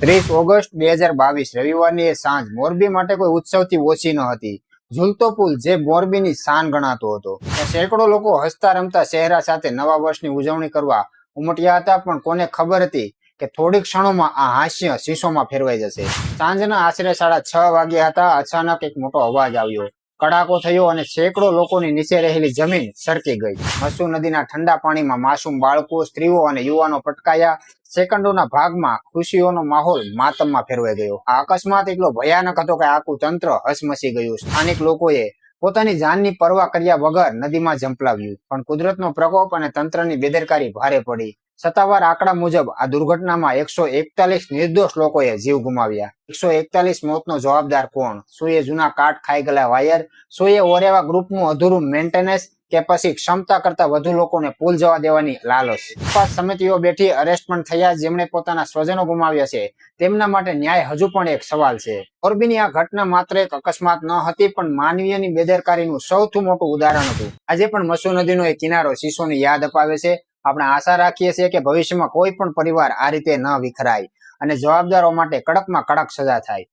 30 August 2022 રવિવારની એ સાંજ મોરબી માટે કોઈ ઉત્સવથી ઓછી ન હતી. ઝૂલતો પુલ જે મોરબીની શાન ગણાતો હતો. સેંકડો લોકો હસતા રમતા ચહેરા સાથે નવા વર્ષની ઉજવણી કરવા ઉમટ્યા હતા, પણ કોને ખબર હતી કે થોડીક ક્ષણોમાં આ હાસ્ય શીશોમાં ફેરવાઈ જશે. સાંજના આશરે 6:30 વાગ્યા હતા. અચાનક એક મોટો અવાજ આવ્યો, કડાકો થયો અને સેંકડો લોકોની નીચે રહેલી જમીન સરકી ગઈ. મસુ નદીના ઠંડા પાણીમાં માસૂમ બાળકો, સ્ત્રીઓ અને યુવાનો પટકાયા. સેકન્ડોના ભાગમાં ખુશીઓનો માહોલ માતમમાં ફેરવાઈ ગયો. આ અકસ્માત એટલો ભયાનક હતો કે આખું તંત્ર હસમસી ગયું. સ્થાનિક લોકોએ પોતાની જાનની પરવા કર્યા વગર નદીમાં ઝંપલાવ્યું, પણ કુદરતનો પ્રકોપ અને તંત્રની બેદરકારી ભારે પડી. સત્તાવાર આંકડા મુજબ આ દુર્ઘટનામાં 141 નિર્દોષ લોકોએ જીવ ગુમાવ્યા. 141 મોતનો જવાબદાર કોણ? શું એ જૂના કાટ ખાઈ ગયેલા વાયર? શું એ ઓરેવા ગ્રુપનું અધૂરું મેન્ટેનન્સ? કે પછી ક્ષમતા કરતા વધુ લોકોને પુલ જવા દેવાની લાલચ? તપાસ સમિતિઓ બેઠી, અરેસ્ટ પણ થયા. જેમણે પોતાના સ્વજનો ગુમાવ્યા છે તેમના માટે ન્યાય હજુ પણ એક સવાલ છે. મોરબીની આ ઘટના માત્ર એક અકસ્માત ન હતી, પણ માનવીયની બેદરકારીનું સૌથી મોટું ઉદાહરણ હતું. આજે પણ મસુ નદીનો એક કિનારો શીશોની યાદ અપાવે છે. આપણે આશા રાખીએ છીએ કે ભવિષ્યમાં કોઈ પણ પરિવાર આ રીતે ન વિખરાય અને જવાબદારો માટે કડકમાં કડક સજા થાય.